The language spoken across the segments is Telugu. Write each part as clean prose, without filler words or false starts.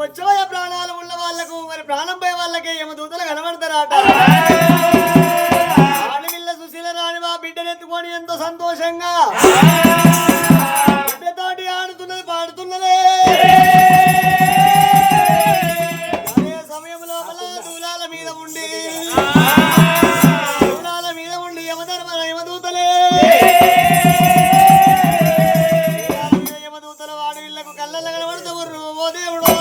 వచ్చే ప్రాణాలు ఉన్న వాళ్ళకు మరి ప్రాణం పోయే వాళ్ళకే యమదూతలు కనబడతారట. ఆడపిల్ల సుశీల రాణి మా బిడ్డనెత్తుకొని ఎంతో సంతోషంగా బిడ్డతోటి ఆడుతున్నది పాడుతున్నదే. అదే సమయం లోపల దూలాల మీద ఉండి యమదూతలే యమదూతల వాడవిళ్లకు కళ్ళల్లో కనబడుతున్నారు. ఓ దేవుడు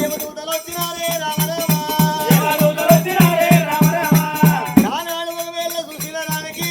యమదూతలు వచ్చినారే రామరామ. నానాడు 1,000 సుశీల రానికి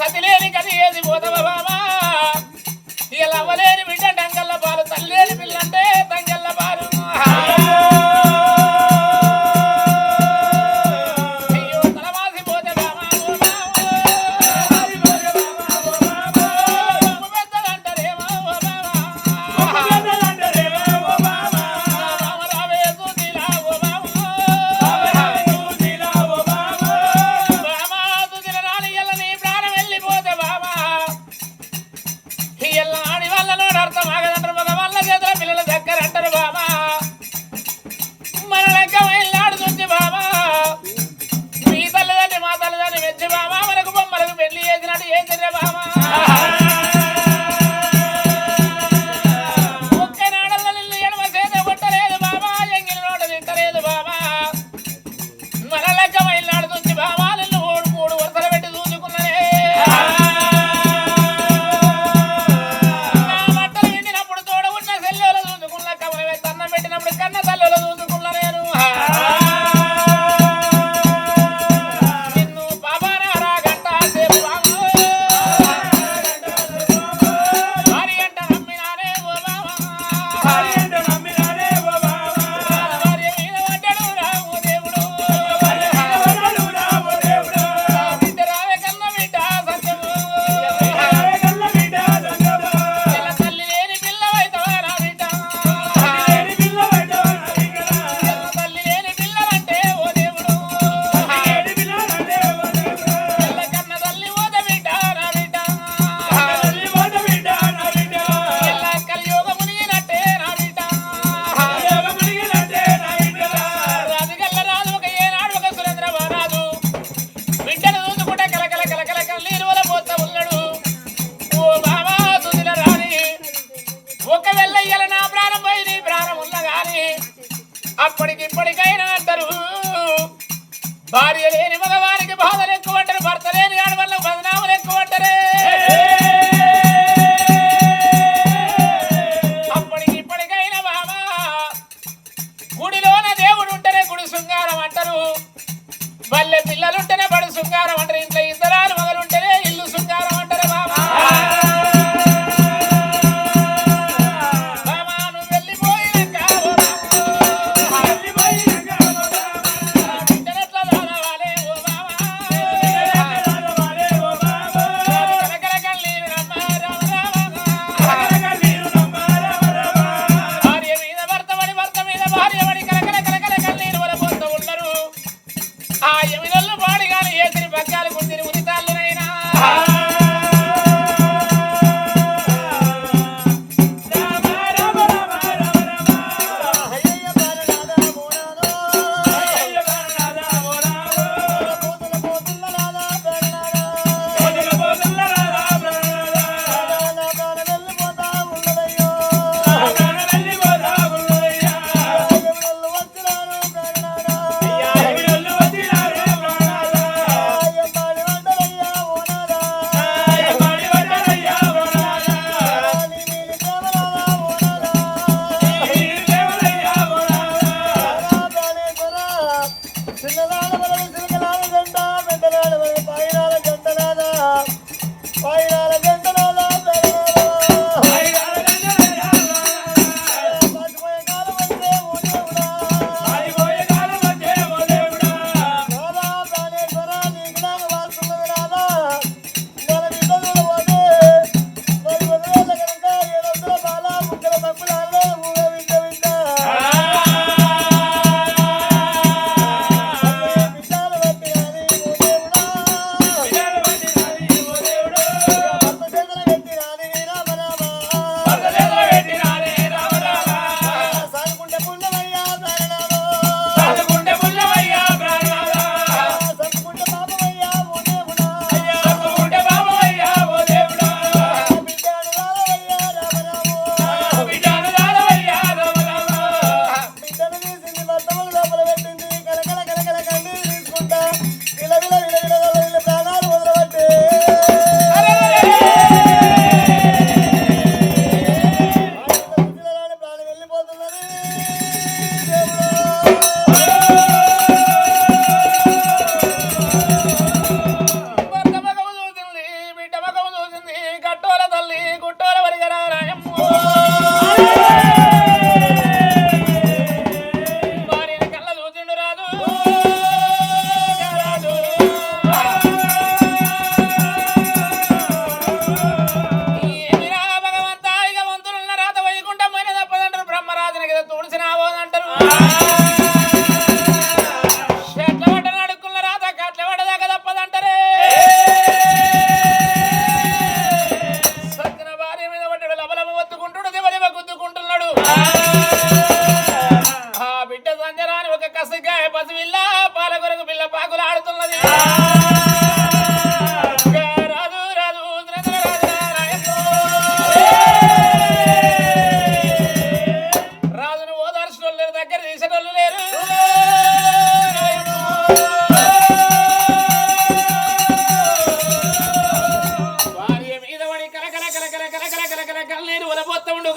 సతిలేని కది ఏది పోతవ బామా ఇలా అవ్వలేని బిడ్డ డంగల్ల పాలు తల్లేని పిల్లంటే తంగల్ల పాలు అయ్యో తలవాసి పోతే బామా పెద్దలంటారేమో అప్పటికిప్పటికైనా అంటారు భార్య లేని మగవారికి బాధలు ఎక్కువ అంటారు భర్త లేని ఆడవాళ్ళకు బదనాములు ఎక్కువ అంటారే అప్పటికిప్పటికైనా బాబా గుడిలోన దేవుడు ఉంటేనే గుడి శృంగారం అంటారు బల్లె పిల్లలుంటేనే బడి శృంగారం అంటారు ఇంట్లో ఇద్దరాలు మొదలుంటేనే ఇల్లు శృంగారం అంటారు బాబా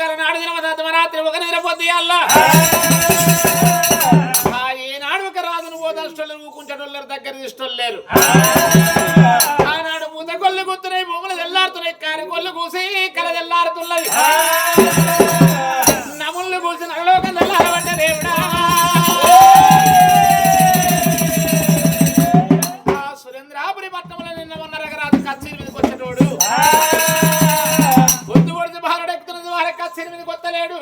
ఇయ్యాల నాడు దినమరాత్రి ఒక నిద్రపోతే అల్లా ఈనాడు ఒక రాజును పోదలుష్టోళ్ళు ఊకుంచటోళ్ళరు దగ్గర తీసుకోలేరు ఆనాడు పూత కొల్లు గుర్తున్నాయి భూములు తెల్లారుతున్నాయి కారి కొల్లు కూసి కల తెల్లారుతున్నది నముళ్ళు కూసి నగలోకం తెల్లారబడ్డ దేవుడా సురేంద్రాపురి పట్టణంలో నిన్న మొన్న రగరాజు కచ్చేరి మీదకి వచ్చేటోడు గొంతు కొడితే భారత ఎక్కుతున్నది వారి కచ్చేరి మీదకి వస్తలేడు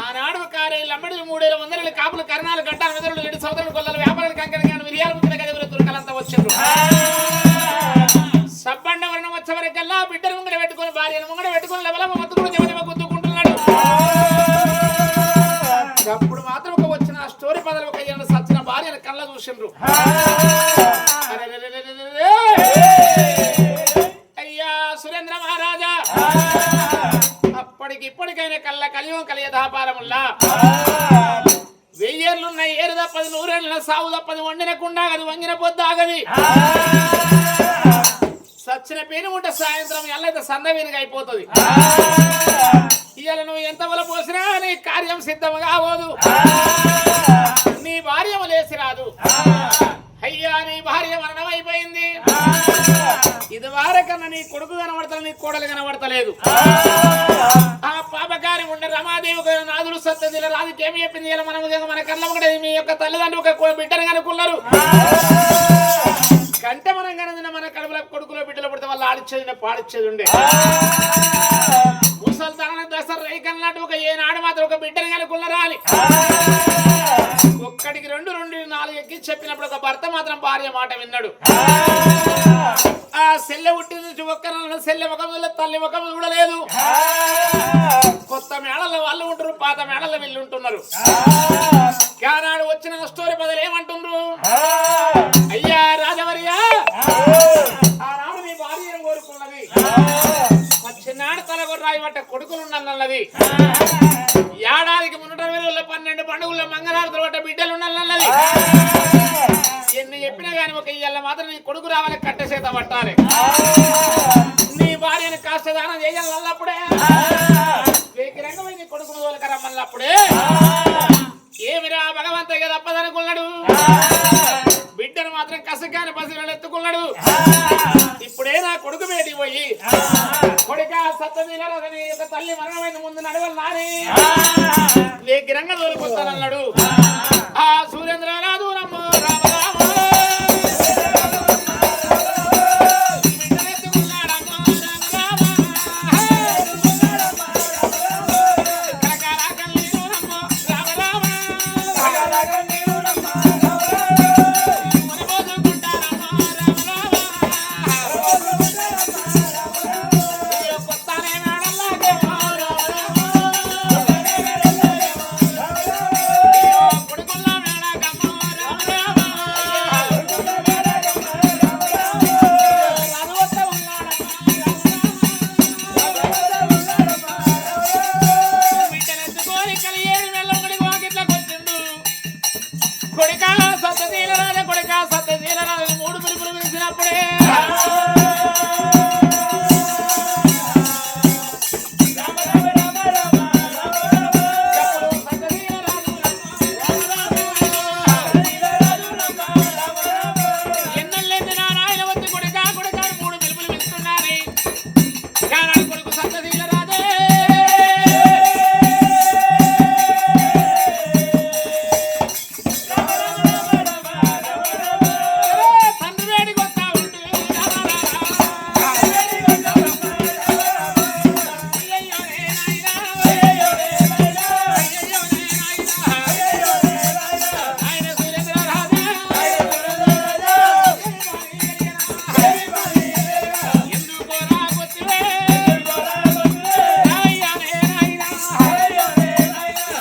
ఆనాడు కారేళ్ళు అమ్మడి 3,100 కాపులు కరణాలు గడ్డాలు మెదడులు 2 సోదరులు గొల్లలు వ్యాపారాలు కంకణ కానీ మిరియాలు ముచ్చిన గదిలో తురకలంతా వచ్చారు సబ్బండ వర్ణం వచ్చేవరకల్లా బిడ్డను ముంగడ పెట్టుకుని భార్యను ముంగడ పెట్టుకుని లెవలమ్మ మత్తుకుని జమజమ గుద్దుకుంటున్నాడు అప్పుడు మాత్రం ఒక వచ్చిన స్టోరీ పదలు ఒక సచ్చిన భార్యను కళ్ళ చూసిండ్రు అయ్యా సురేంద్ర మహారాజా ఇప్పటికైనా కళ్ళ కలియుగం కలియ దాపారముల్లా 1000 ఏళ్ళున్నాయి ఏరు తప్పది 100 ఏళ్ళ సాగు తప్పది వండినకుండా అది వంగిన పొద్దు ఆగది సచ్చిన పేను ఉంటే సాయంత్రం ఎల్లైతే సందవీనిగా అయిపోతుంది ఇవాళ నువ్వు ఎంత వల పోసినా నీ కార్యం సిద్ధం కావోదు నీ భార్య లేసి రాదు అయ్యా నీ భార్య మరణం అయిపోయింది ఇది వారకన్నా నీ కొడుకు కనబడతలేదు నీ కోడలు కనబడతలేదు ఆ పాపకారి ఉండే రమాదేవి నాదుడు సత్యదిల రాజుకి ఏమి చెప్పింది ఇలా మనం మన కళ్ళ ఒకటి మీ యొక్క తల్లిదండ్రులు ఒక బిడ్డను కనుక్కున్నారు కంటే మనం కనుక మన కడుపులో కొడుకులో బిడ్డలు పుడితే వాళ్ళు ఆడిచ్చేది పాడిచ్చేది ఉండే ముసల్తాన దసరా రైకన్నట్టు ఒక ఏనాడు మాత్రం ఒక బిడ్డను కనుక్కున్నారా అని ఒక్కడికి 2 4 ఎక్కి చెప్పినప్పుడు ఒక భర్త మాత్రం భార్య మాట విన్నాడు ఆ సెల్లె పుట్టిన నుంచి ఒక్క సెల్లె ముఖం తల్లి ముఖం చూడలేదు కొత్త మేళల్లో వాళ్ళు ఉంటారు పాత మేళల్లో వీళ్ళు ఉంటున్నారు ఆనాడు వచ్చిన స్టోరీ బదులు ఏమంటుండ్రు అయ్యా రాజవర్యా ఆనాడు నీ భార్యను కోరుకున్నది చిన్నాడు తలగొర్ర రాయి పట్ట కొడుకులు ఉండాలన్నది ఏడాదికి 12 పండుగల్లో మంగళారతులు పట్ట బిడ్డలు ఉండాలన్నది ఎన్ని చెప్పినా గాని ఒక ఇయ్యాల మాత్రం నీ కొడుకు రావాలి కట్టె చేత పట్టాలి నీ భార్యను కాష్టదానం చేయాలన్నప్పుడే వేకిరంగమై నీ కొడుకును తోలకరమ్మన్నప్పుడే ఏమిరా భగవంతుడిగా తప్పదనుకున్నాడు బిడ్డను మాత్రం కసగాని పసిలను ఎత్తుకున్నాడు ఇప్పుడే నా కొడుకు బయటికి పోయి కొడుక సత్యమీలని యొక్క తల్లి మరణమైన ముందు నడవలు నాని వేకిరంగ తోలుకొస్తానన్నాడు ఆ సూర్యేంద్రనాథు